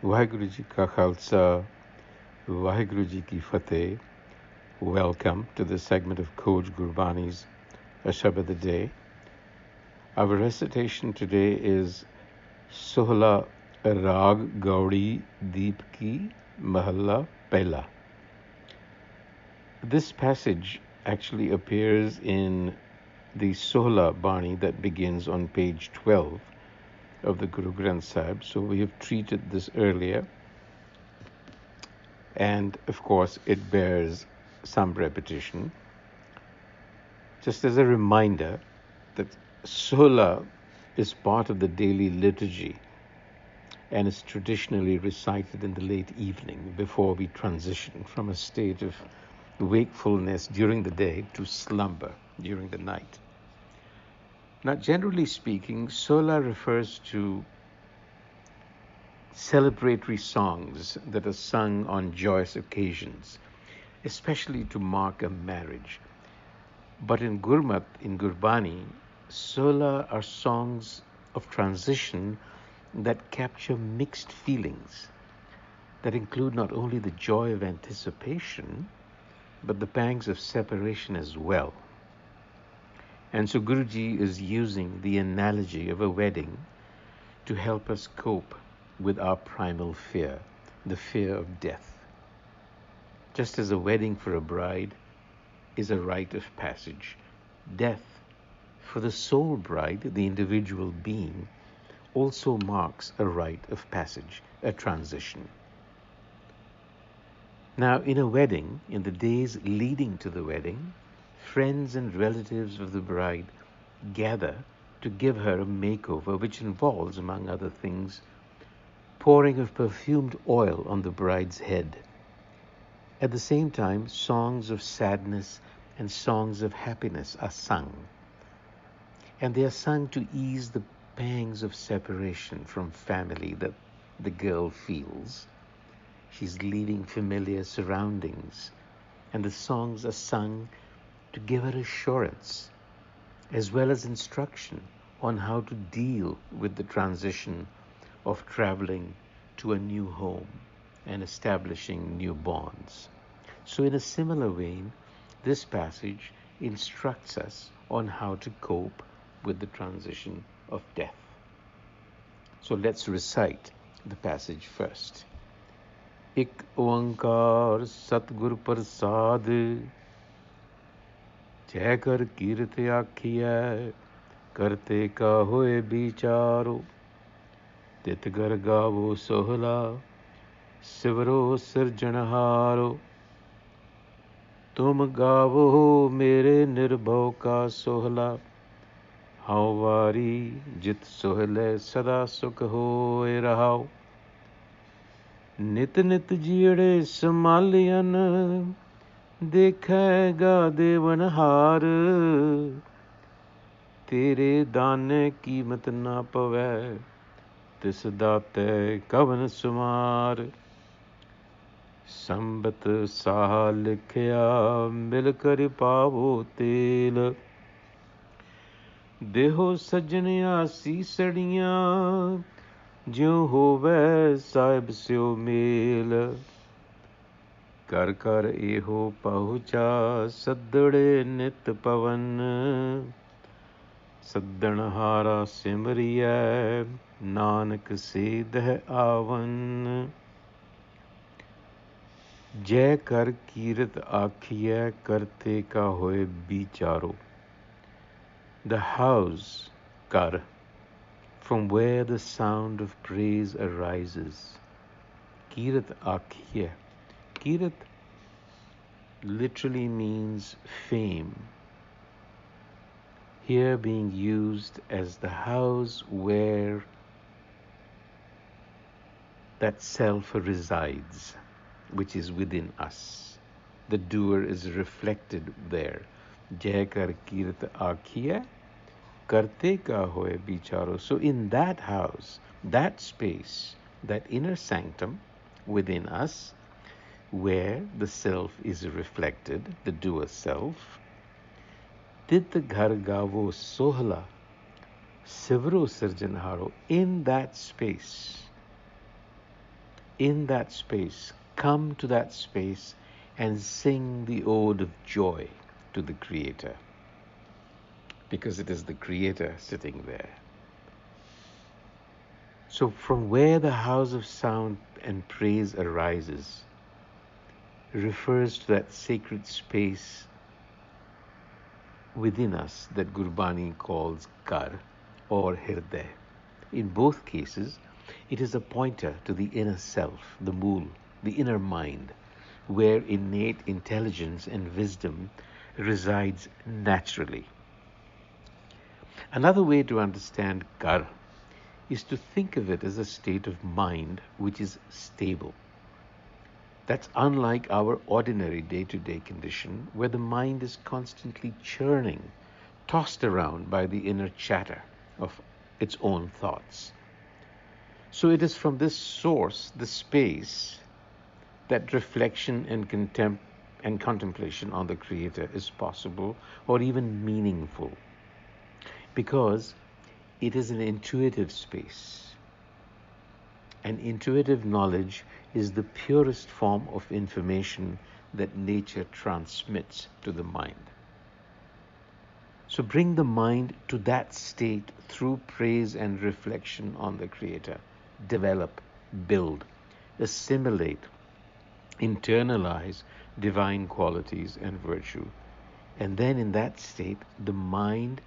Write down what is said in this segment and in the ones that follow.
Waheguru Ji Ka Khalsa, Waheguru Ji Ki Fateh. Welcome to this segment of Coach Gurbani's a-sabad-a-day. Our recitation today is Sohla Rag Gaudi Deep Ki Mahalla Pehla. This passage actually appears in the Sohla Bani that begins on page 12 of the Guru Granth Sahib. So we have treated this earlier. And of course, it bears some repetition. Just as a reminder that Sohla is part of the daily liturgy and is traditionally recited in the late evening before we transition from a state of wakefulness during the day to slumber during the night. Now, generally speaking, Sohla refers to celebratory songs that are sung on joyous occasions, especially to mark a marriage. But in Gurmat, in Gurbani, Sohla are songs of transition that capture mixed feelings, that include not only the joy of anticipation, but the pangs of separation as well. And so Guruji is using the analogy of a wedding to help us cope with our primal fear, the fear of death. Just as a wedding for a bride is a rite of passage, death for the soul bride, the individual being, also marks a rite of passage, a transition. Now, in a wedding, in the days leading to the wedding, friends and relatives of the bride gather to give her a makeover, which involves, among other things, pouring of perfumed oil on the bride's head. At the same time, songs of sadness and songs of happiness are sung. And they are sung to ease the pangs of separation from family that the girl feels. She's leaving familiar surroundings, and the songs are sung to give her assurance, as well as instruction on how to deal with the transition of traveling to a new home and establishing new bonds. So in a similar vein, this passage instructs us on how to cope with the transition of death. So let's recite the passage first. Ik oankar Satgur Prasad, जय कर कीरत आखिए करते का होए बिचारो तित घर गावो सोहला सिवरो सिरजनहारो तुम गावो मेरे निर्भव का सोहला हाउ वारी जित सोहले सदा सुख होए रहाओ नित नित जीड़े संभालियन देखेगा देवनहार तेरे दाने कीमत ना पवै तिस दाते कवन सुमार संबत साह लिखया मिल कर पावो तेल देहो सजनिया सीसड़ियां ज्यों होवै साहिब स्यो मेल कर कर एहो पहुँचा सदड़े नित पवन सद्दनहारा सिमरिया नानक सेदह आवन जय कर कीरत आखिए करते का होए बिचारो. The house, Ghar, from where the sound of praise arises. Kirat Akhiye. Kirat literally means fame, here being used as the house where that self resides, which is within us. The doer is reflected there. Jai kar kirat akhiye, karte ka hoye bicharo. So in that house, that space, that inner sanctum within us, where the self is reflected, the doer self, tit ghar gavo sohla, sivro sirjanharo, in that space, in that space, come to that space and sing the ode of joy to the Creator, because it is the Creator sitting there. So from where the house of sound and praise arises refers to that sacred space within us that Gurbani calls Ghar or Hirday. In both cases, it is a pointer to the inner self, the mool, the inner mind, where innate intelligence and wisdom resides naturally. Another way to understand Ghar is to think of it as a state of mind which is stable. That's unlike our ordinary day-to-day condition, where the mind is constantly churning, tossed around by the inner chatter of its own thoughts. So it is from this source, the space, that reflection and contemplation on the Creator is possible or even meaningful, because it is an intuitive space. And intuitive knowledge is the purest form of information that nature transmits to the mind. So bring the mind to that state through praise and reflection on the Creator. Develop, build, assimilate, internalize divine qualities and virtue. And then in that state, the mind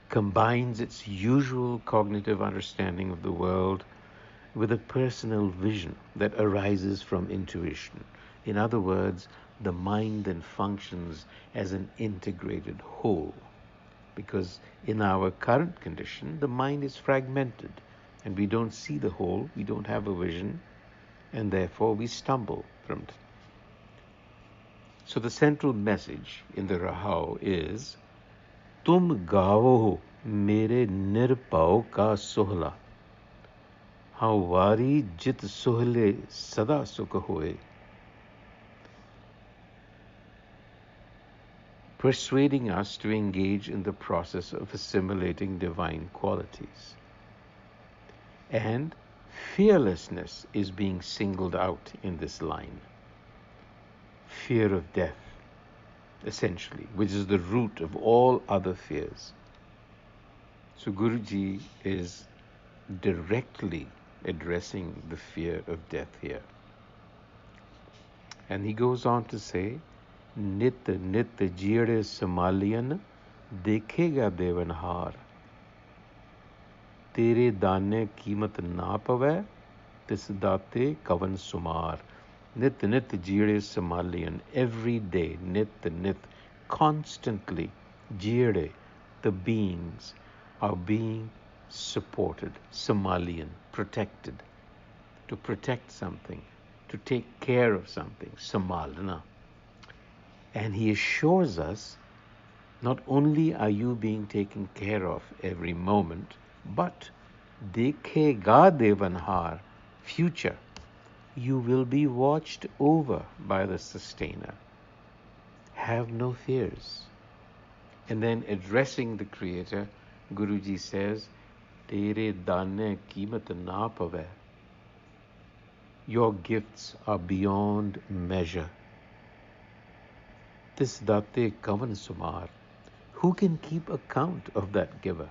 combines its usual cognitive understanding of the world with a personal vision that arises from intuition. In other words, the mind then functions as an integrated whole, because in our current condition, the mind is fragmented and we don't see the whole, we don't have a vision, and therefore we stumble from it. So the central message in the Rahau is, Tum gaavo mere nirpao ka sohla, Hawari jit sohle sada sukh hoye. Persuading us to engage in the process of assimilating divine qualities. And fearlessness is being singled out in this line. Fear of death, essentially, which is the root of all other fears. So Guruji is directly addressing the fear of death here. And he goes on to say, Nit nit jire samaliyan dekhega devanhar. Tere dane कीमत ना पवे tis date kavan sumar. Nit nit jire samaliyan, every day, nit nit, constantly, jire, the beings are being supported, samaliyan, protected, to protect something, to take care of something, samalna. And he assures us, not only are you being taken care of every moment, but dekhega devanhar, future, you will be watched over by the Sustainer. Have no fears. And then addressing the Creator, Guruji says, Tere dane कीमत ना पवे. Your gifts are beyond measure. This date kavan sumar. Who can keep account of that giver?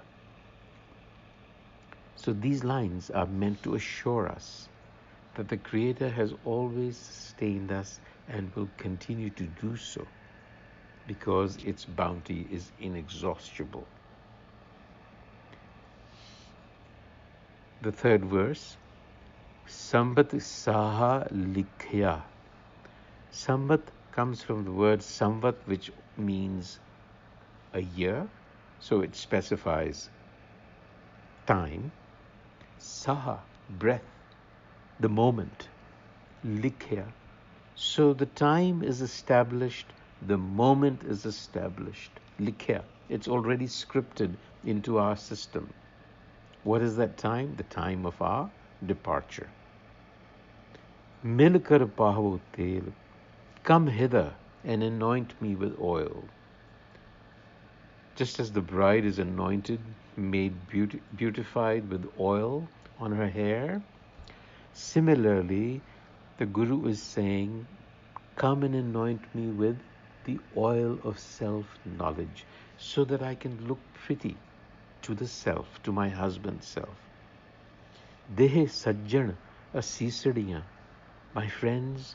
So these lines are meant to assure us that the Creator has always sustained us and will continue to do so, because its bounty is inexhaustible. The third verse, Sambat Saha Likhya. Sambat comes from the word Samvat, which means a year, so it specifies time. Saha, breath, the moment. Likhya. So the time is established, the moment is established. Likhya. It's already scripted into our system. What is that time? The time of our departure. Milkar paho tel. Come hither and anoint me with oil. Just as the bride is anointed, made beautified with oil on her hair, Similarly, the Guru is saying, come and anoint me with the oil of self-knowledge so that I can look pretty to the self, to my husband's self. Dehe sajjan asisadiyan. My friends,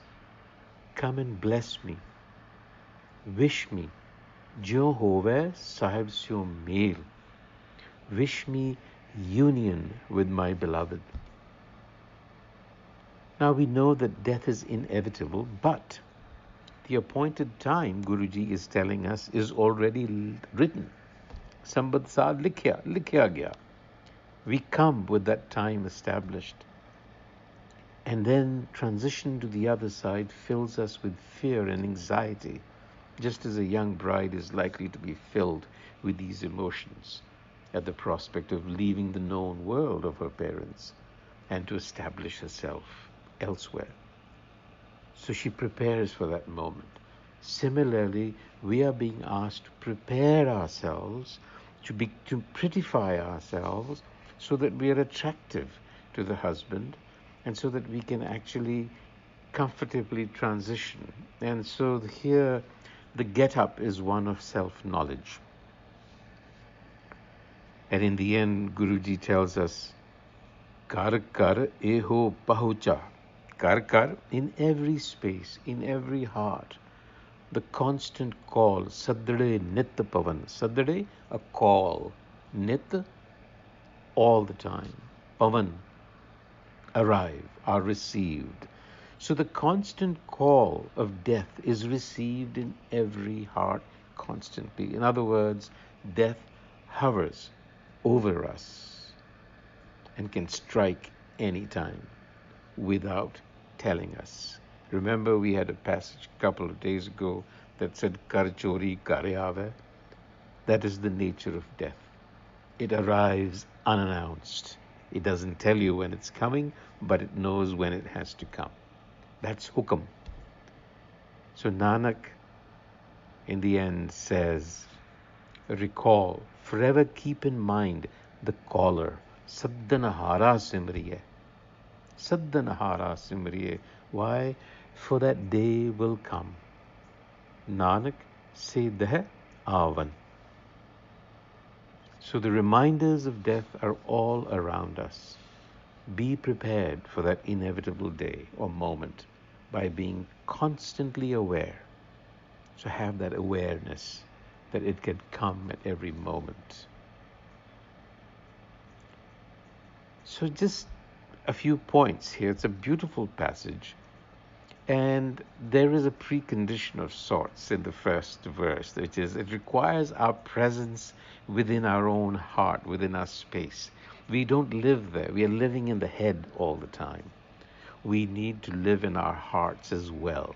come and bless me, wish me, jo hove sahib syo mel. Wish me union with my beloved. Now we know that death is inevitable, but the appointed time, Guruji is telling us, is already written. Sambad-saad likhya gaya. We come with that time established. And then transition to the other side fills us with fear and anxiety, just as a young bride is likely to be filled with these emotions at the prospect of leaving the known world of her parents and to establish herself elsewhere. So she prepares for that moment. Similarly, we are being asked to prepare ourselves, to prettify ourselves so that we are attractive to the husband and so that we can actually comfortably transition. And so here the get-up is one of self-knowledge. And in the end, Guruji tells us, Ghar Kirat Akhiye pahucha. Ghar Kirat, in every space, in every heart, the constant call, Sad-a-day nit pavan. Sad-a-day, a call. Nit, all the time. Pavan, arrive, are received. So the constant call of death is received in every heart constantly. In other words, death hovers over us and can strike any time without telling us. Remember, we had a passage a couple of days ago that said, Kar chori kare aave. That is the nature of death. It arrives unannounced. It doesn't tell you when it's coming, but it knows when it has to come. That's hukam. So Nanak, in the end, says, recall, forever keep in mind the caller. Saddanahara simriye. Saddanahara simriye. Why? For that day will come. Nanak se deh avan. So the reminders of death are all around us. Be prepared for that inevitable day or moment by being constantly aware. So have that awareness that it can come at every moment. So just a few points here. It's a beautiful passage. And there is a precondition of sorts in the first verse, which is it requires our presence within our own heart, within our space. We don't live there. We are living in the head all the time. We need to live in our hearts as well.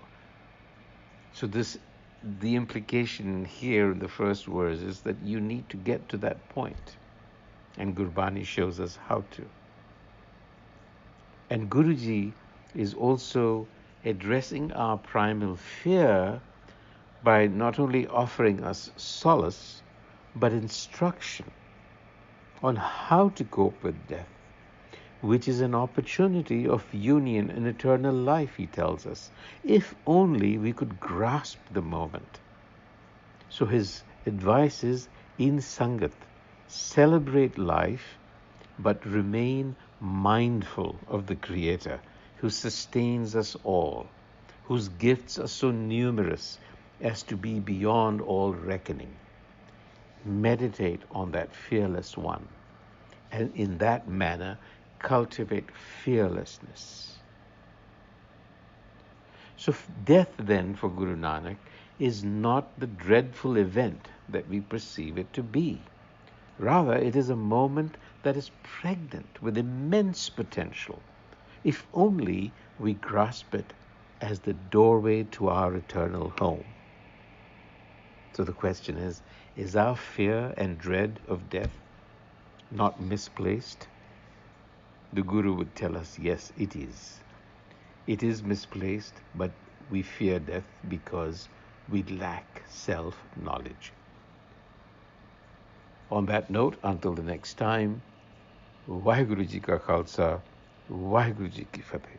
So the implication here in the first verse is that you need to get to that point. And Gurbani shows us how to. And Guruji is also addressing our primal fear by not only offering us solace, but instruction on how to cope with death, which is an opportunity of union and eternal life, he tells us, if only we could grasp the moment. So his advice is, in Sangat, celebrate life, but remain mindful of the Creator who sustains us all, whose gifts are so numerous as to be beyond all reckoning. Meditate on that fearless one, and in that manner cultivate fearlessness. So death then for Guru Nanak is not the dreadful event that we perceive it to be. Rather, it is a moment that is pregnant with immense potential, if only we grasp it as the doorway to our eternal home. So the question is our fear and dread of death not misplaced? The Guru would tell us, yes, it is. It is misplaced, but we fear death because we lack self-knowledge. On that note, until the next time, Vaheguru Ji Ka Khalsa, Waheguru ji Ki Fateh.